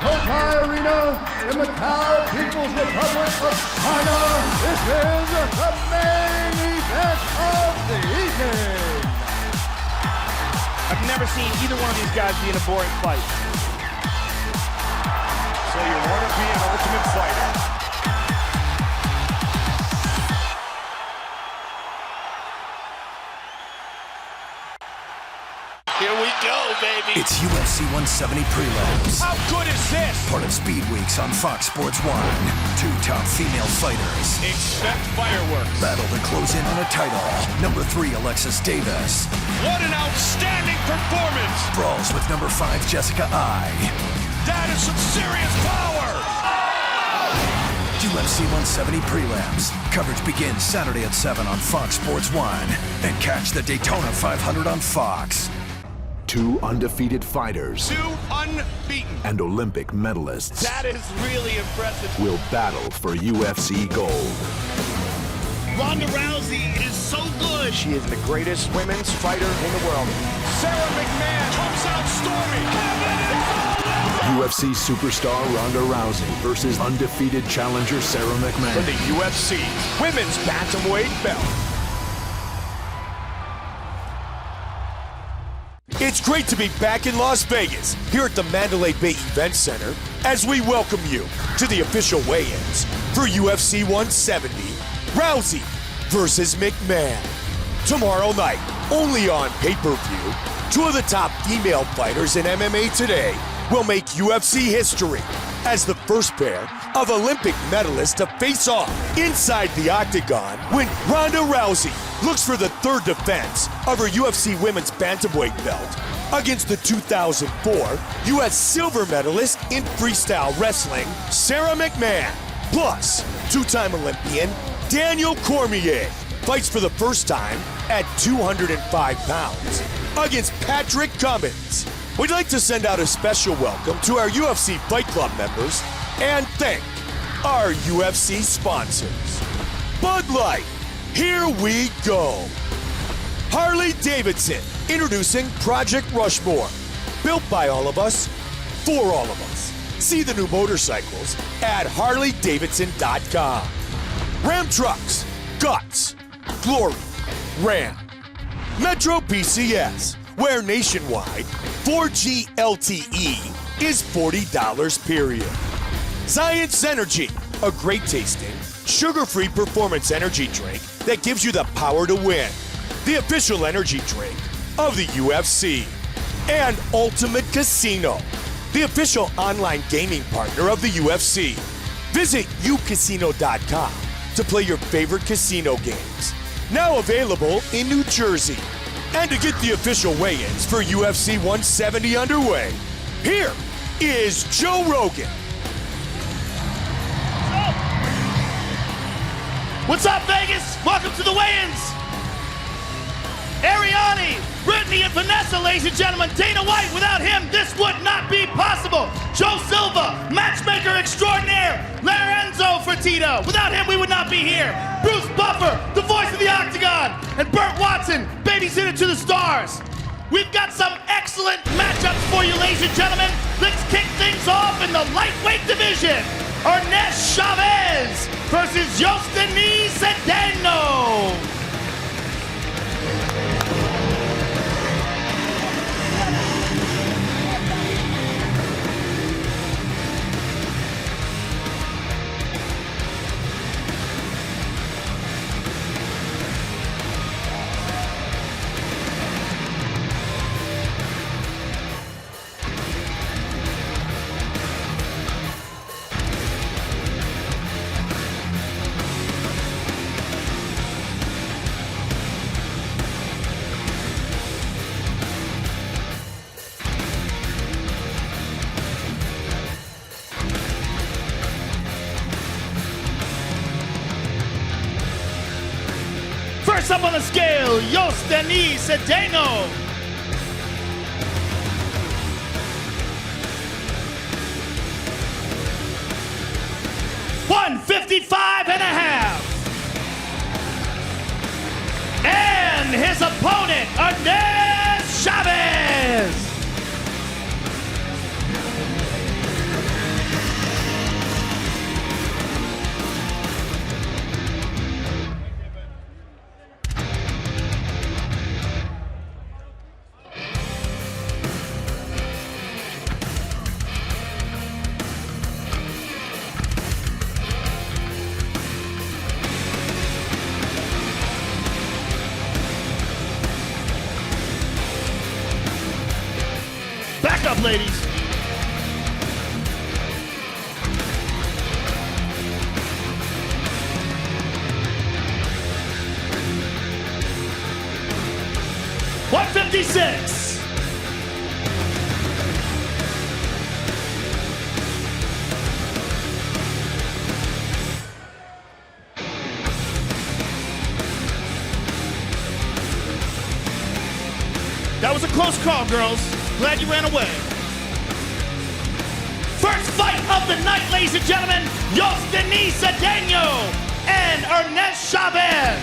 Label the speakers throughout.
Speaker 1: Arena in Macau, People's Republic of China. This is the main event of the evening.
Speaker 2: I've never seen either one of these guys be in a boring fight.
Speaker 3: So you want to be an ultimate fighter.
Speaker 4: Here we go, baby.
Speaker 5: It's UFC 170 prelims.
Speaker 3: How good is this?
Speaker 5: Part of Speed Weeks on Fox Sports 1. Two top female fighters.
Speaker 3: Expect fireworks.
Speaker 5: Battle to close in on a title. Number 3, Alexis Davis.
Speaker 3: What an outstanding performance.
Speaker 5: Brawls with number 5, Jessica Ai.
Speaker 3: That is some serious power.
Speaker 5: UFC 170 prelims. Coverage begins Saturday at 7 on Fox Sports 1. And catch the Daytona 500 on Fox.
Speaker 6: Two undefeated fighters.
Speaker 3: Two unbeaten.
Speaker 6: And Olympic medalists.
Speaker 4: That is really impressive.
Speaker 6: Will battle for UFC gold.
Speaker 4: Ronda Rousey is so good.
Speaker 2: She is the greatest women's fighter in the world.
Speaker 3: Sarah McMahon comes out storming.
Speaker 6: UFC superstar Ronda Rousey versus undefeated challenger Sarah McMahon.
Speaker 3: For the UFC Women's Bantamweight belt. It's great to be back in Las Vegas, here at the Mandalay Bay Event Center, as we welcome you to the official weigh-ins for UFC 170, Rousey versus McMahon. Tomorrow night, only on pay-per-view, two of the top female fighters in MMA today will make UFC history as the first pair of Olympic medalists to face off inside the octagon when Ronda Rousey looks for the third defense of her UFC Women's Bantamweight belt against the 2004 U.S. silver medalist in freestyle wrestling, Sarah McMahon. Plus, two-time Olympian Daniel Cormier fights for the first time at 205 pounds against Patrick Cummins. We'd like to send out a special welcome to our UFC Fight Club members and thank our UFC sponsors. Bud Light, here we go. Harley-Davidson, introducing Project Rushmore. Built by all of us, for all of us. See the new motorcycles at harleydavidson.com. Ram Trucks, Guts, Glory, Ram. Metro PCS, where nationwide 4G LTE is $40 period. Science Energy, a great tasting, sugar-free performance energy drink that gives you the power to win. The official energy drink of the UFC. And Ultimate Casino, the official online gaming partner of the UFC. Visit ucasino.com to play your favorite casino games. Now available in New Jersey. And to get the official weigh-ins for UFC 170 underway, here is Joe Rogan.
Speaker 4: What's up, Vegas? Welcome to the weigh-ins. Ariane, Brittany, and Vanessa, ladies and gentlemen. Dana White, without him, this would not be possible. Joe Silva, matchmaker extraordinaire. Lorenzo Fertitta, without him, we would not be here. Bruce Buffer, the voice of the Octagon. And Burt Watson, babysitter to the stars. We've got some excellent matchups for you, ladies and gentlemen. Let's kick things off in the lightweight division. Ernest Chavez versus Yostani Cedeno. First up on the scale, Yostani Cedeno. $155.5. And his opponent, Ernest Chavez. up, ladies. $156. That was a close call, girls. Glad you ran away. First fight of the night, ladies and gentlemen. Yosdani Cedeno and Ernest Chavez.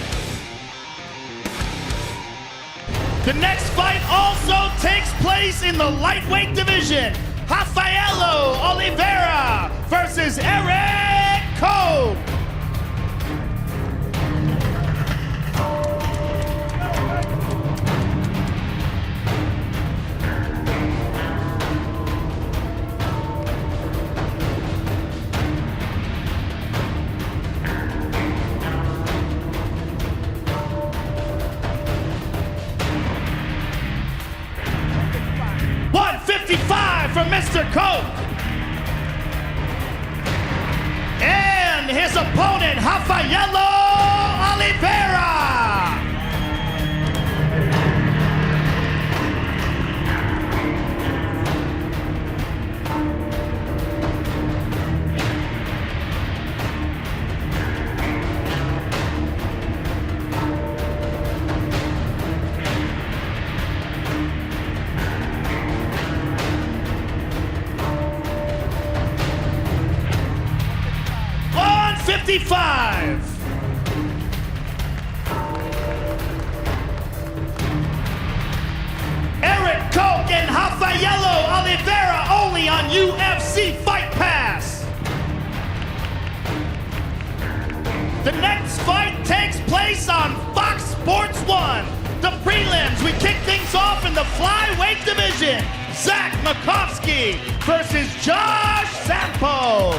Speaker 4: The next fight also takes place in the lightweight division. Rafaelo Oliveira versus Eric Koch. For Mr. Koch. And his opponent, Rafaelo Oliveira. Eric Koch and Rafaelo Oliveira only on UFC Fight Pass. The next fight takes place on Fox Sports 1. The prelims, we kick things off in the flyweight division. Zach Makovsky versus Josh Sampo.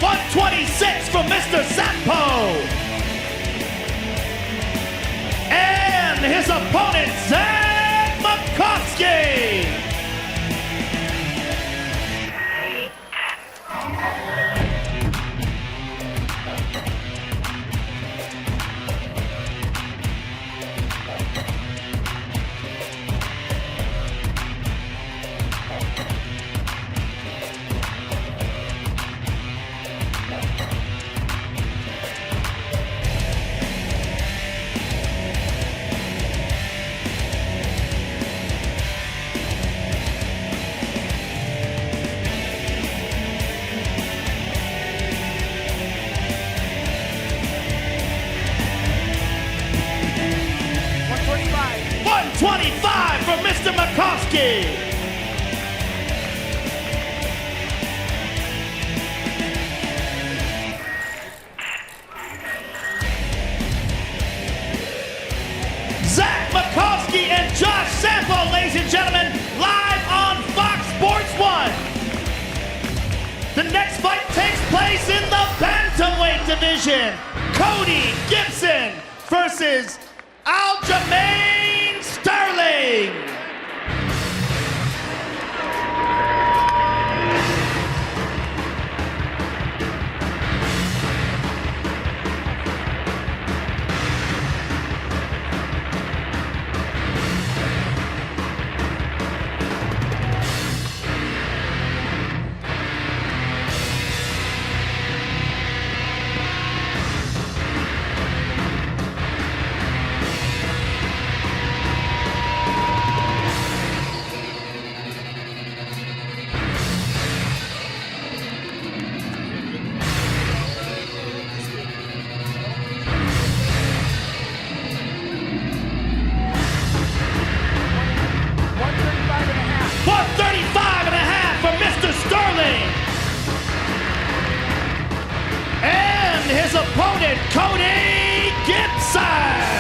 Speaker 4: $126 from Mr. Sampo. And his opponent, Zach Makovsky. $125 from Mr. Makovsky. Zach Makovsky and Josh Sampo, ladies and gentlemen, live on Fox Sports 1. The next fight takes place in the bantamweight division. Cody Gibson versus Aljamain Sterling. his opponent, Cody Gibson.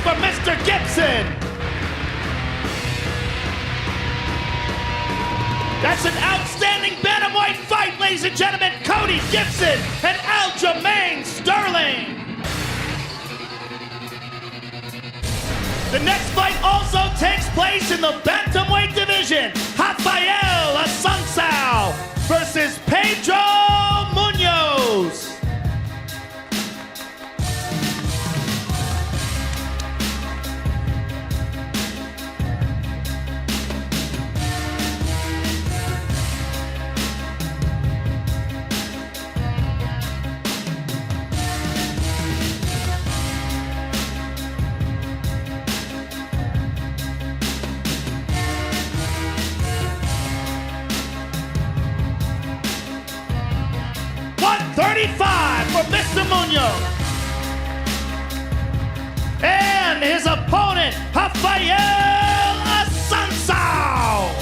Speaker 4: For Mr. Gibson. That's an outstanding bantamweight fight, ladies and gentlemen. Cody Gibson and Aljamain Sterling. The next fight also takes place in the bantamweight division. Rafael Assunção versus Pedro Munoz. For Mr. Munoz. And his opponent, Rafael Assunção.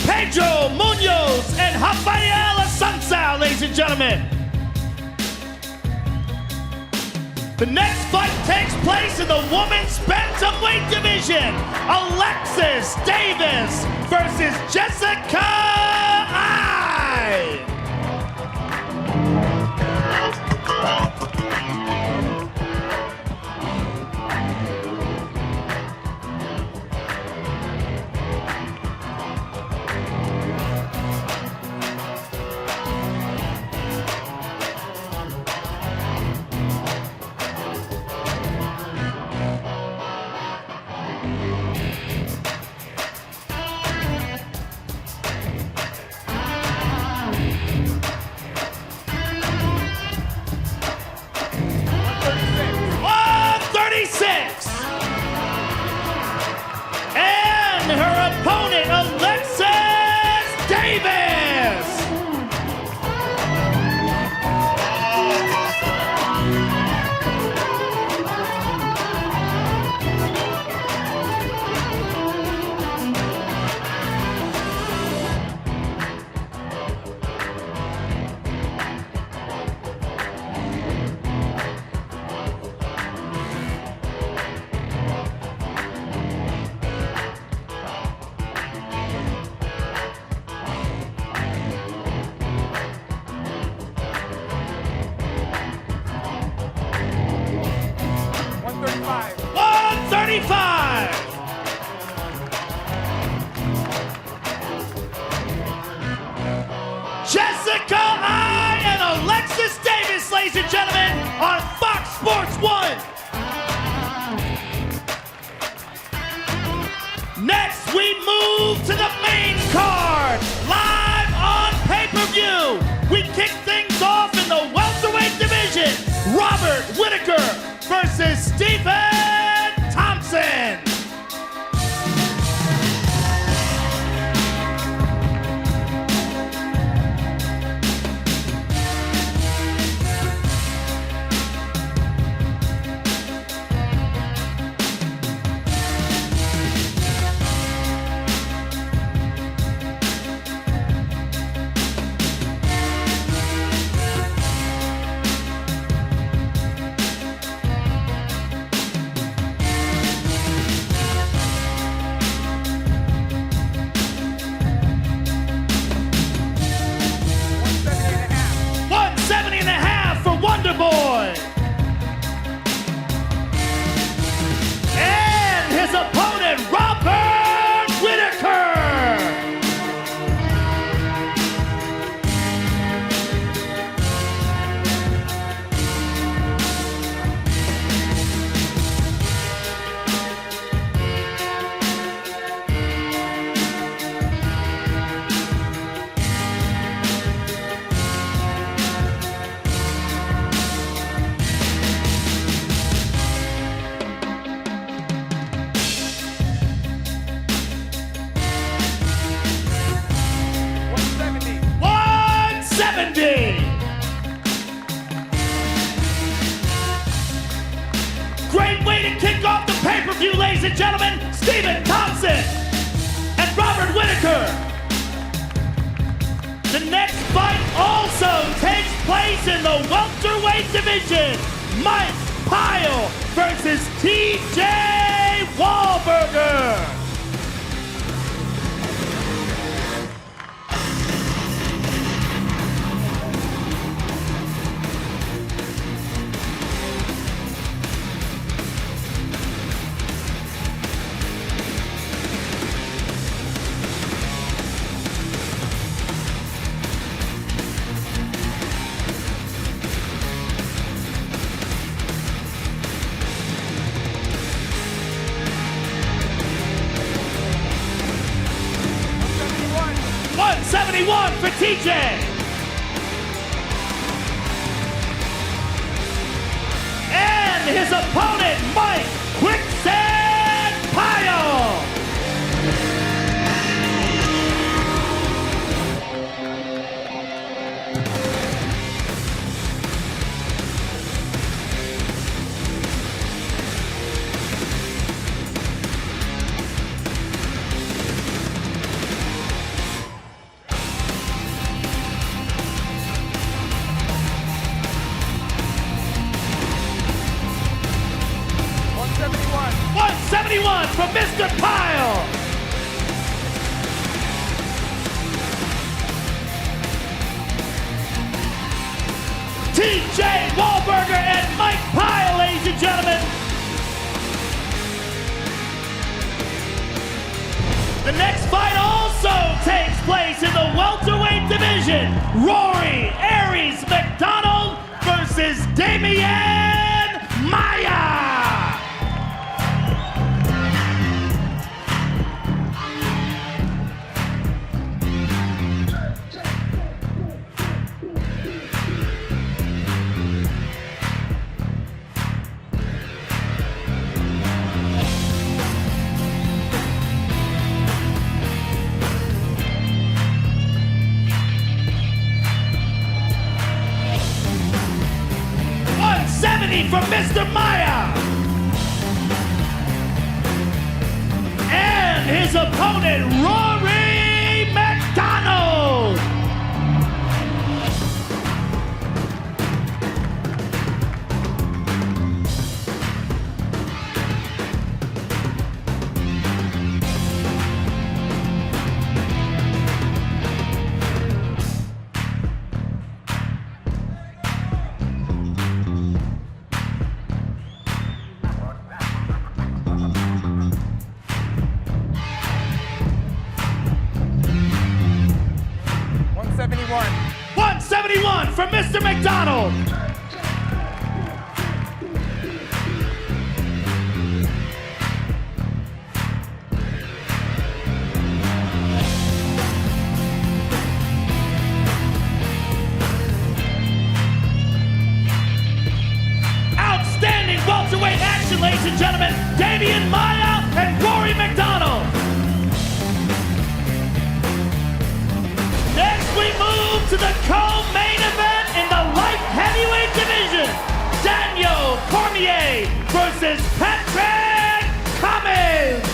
Speaker 4: Pedro Munoz and Rafael Assunção, ladies and gentlemen. The next fight takes place in the women's bantamweight division. Alexis Davis versus Jessica Ai. And her opponent, Alexis Davis. Jessica Ai and Alexis Davis, ladies and gentlemen, on Fox Sports 1. Next, we move to the main card, live on pay-per-view. We kick things off in the welterweight division. Robert Whittaker versus Stephen Thompson. and gentlemen, Stephen Thompson and Robert Whitaker. The next fight also takes place in the welterweight division. Mike Pyle versus TJ Wahlberger. $171 for TJ. And his opponent, Mike Quicksand Pyle. $171 from Mr. Pyle. TJ Wahlberger and Mike Pyle, ladies and gentlemen. The next fight also takes place in the welterweight division. Rory Aries McDonald versus Damian Maia. From Mr. Maia. And his opponent, Rory McDonald. $171 from Mr. McDonald. Outstanding welterweight action, ladies and gentlemen. Damian Maia and Rory McDonald. Next we move to the co-main event in the light heavyweight division. Daniel Cormier versus Patrick Cummins.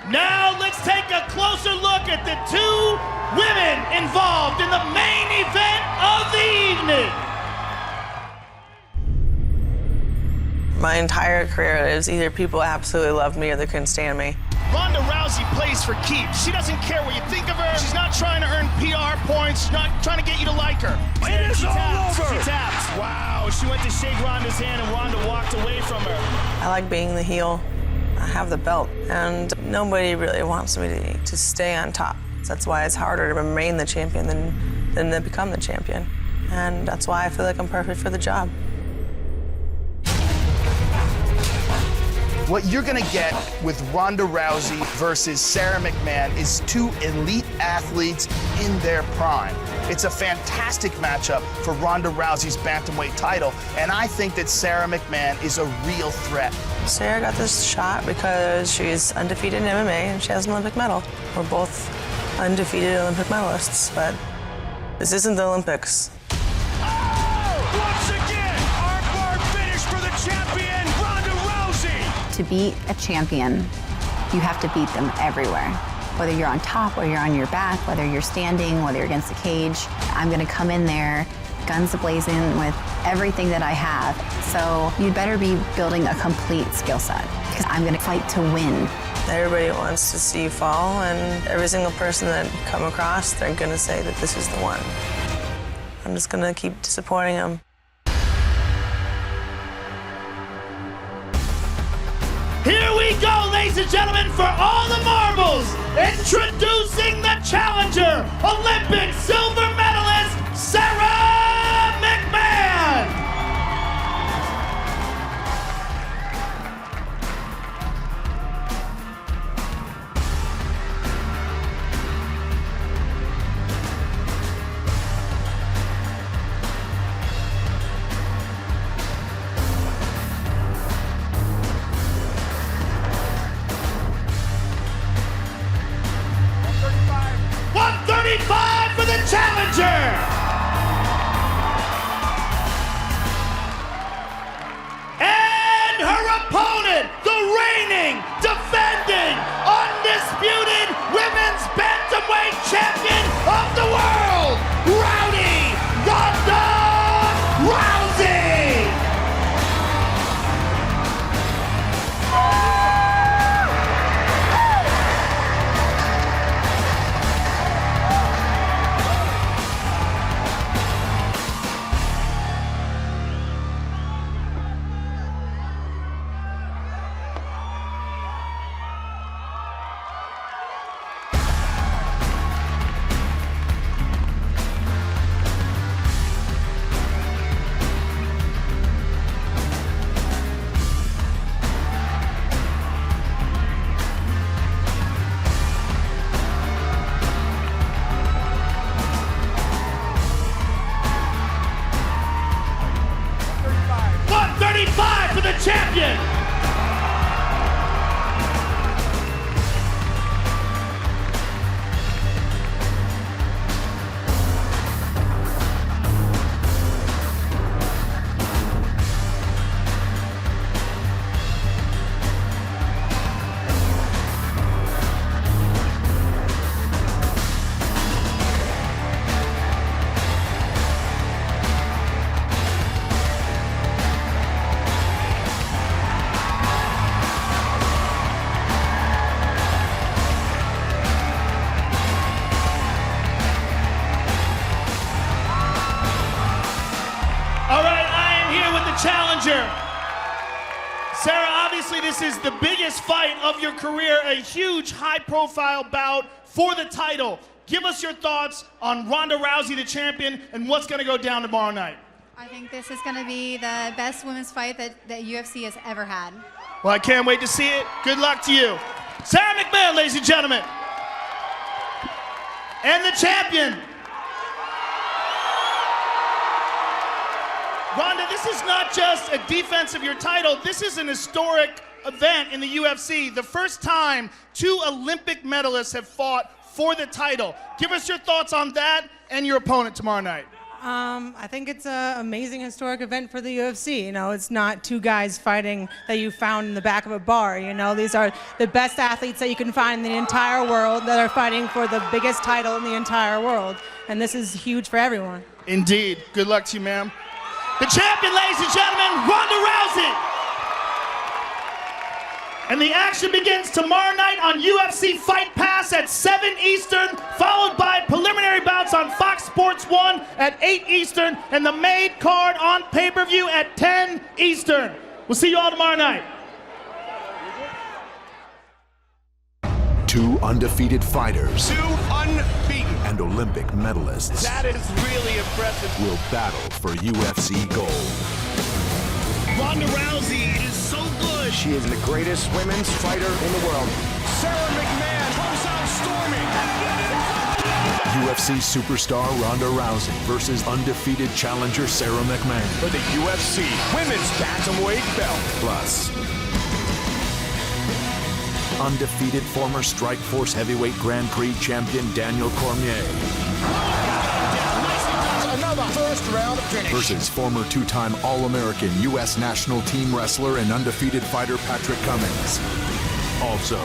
Speaker 4: Now let's take a closer look at the two women involved in the main event of the evening.
Speaker 7: My entire career, it was either people absolutely loved me or they couldn't stand me.
Speaker 2: Ronda Rousey plays for keeps. She doesn't care what you think of her. She's not trying to earn PR points. She's not trying to get you to like her.
Speaker 3: It is all over.
Speaker 2: She tapped. Wow, she went to shake Ronda's hand and Ronda walked away from her.
Speaker 7: I like being the heel. I have the belt, and nobody really wants me to stay on top. That's why it's harder to remain the champion than to become the champion. And that's why I feel like I'm perfect for the job.
Speaker 8: What you're gonna get with Ronda Rousey versus Sarah McMahon is two elite athletes in their prime. It's a fantastic matchup for Ronda Rousey's bantamweight title, and I think that Sarah McMahon is a real threat.
Speaker 7: Sarah got this shot because she's undefeated in MMA and she has an Olympic medal. We're both undefeated Olympic medalists, but this isn't the Olympics.
Speaker 3: Once again, armbar finish for the champion, Ronda Rousey.
Speaker 9: To beat a champion, you have to beat them everywhere. Whether you're on top, whether you're on your back, whether you're standing, whether you're against the cage, I'm gonna come in there, guns a-blazing with everything that I have. So you'd better be building a complete skill set because I'm gonna fight to win.
Speaker 7: Everybody wants to see you fall, and every single person that you come across, they're gonna say that this is the one. I'm just gonna keep disappointing them.
Speaker 4: Here we go, ladies and gentlemen, for all the marbles. Introducing the challenger, Olympic silver medalist, Sarah McMahon. For the challenger. And her opponent, the reigning, defending, undisputed women's bantamweight champion of the world, Rowdy Ronda Rousey. For the champion. Challenger. Sarah, obviously this is the biggest fight of your career, a huge high-profile bout for the title. Give us your thoughts on Ronda Rousey, the champion, and what's going to go down tomorrow night.
Speaker 10: I think this is going to be the best women's fight that UFC has ever had.
Speaker 4: Well, I can't wait to see it. Good luck to you. Sarah McMahon, ladies and gentlemen. And the champion. Ronda, this is not just a defense of your title. This is an historic event in the UFC. The first time two Olympic medalists have fought for the title. Give us your thoughts on that and your opponent tomorrow night.
Speaker 7: I think it's an amazing historic event for the UFC. You know, it's not two guys fighting that you found in the back of a bar. You know, these are the best athletes that you can find in the entire world that are fighting for the biggest title in the entire world. And this is huge for everyone.
Speaker 8: Indeed. Good luck to you, ma'am.
Speaker 4: The champion, ladies and gentlemen, Ronda Rousey. And the action begins tomorrow night on UFC Fight Pass at 7 Eastern, followed by preliminary bouts on Fox Sports 1 at 8 Eastern, and the main card on pay-per-view at 10 Eastern. We'll see you all tomorrow night.
Speaker 6: Two undefeated fighters.
Speaker 2: Two unbeaten.
Speaker 6: And Olympic medalists.
Speaker 2: That is really impressive.
Speaker 6: Will battle for UFC gold.
Speaker 2: Ronda Rousey is so good.
Speaker 3: She is the greatest women's fighter in the world.
Speaker 2: Sarah McMahon comes out storming.
Speaker 6: UFC superstar Ronda Rousey versus undefeated challenger Sarah McMahon.
Speaker 3: For the UFC Women's Bantamweight belt.
Speaker 6: Plus, undefeated former Strikeforce Heavyweight Grand Prix champion Daniel Cormier.
Speaker 2: Another first-round finish.
Speaker 6: Versus former two-time All-American U.S. national team wrestler and undefeated fighter Patrick Cummings. Also,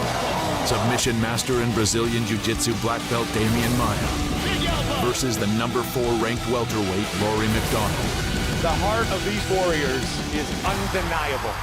Speaker 6: submission master and Brazilian Jiu-Jitsu black belt Damian Maia. Versus the number 4 ranked welterweight Rory McDonald.
Speaker 3: The heart of these warriors is undeniable.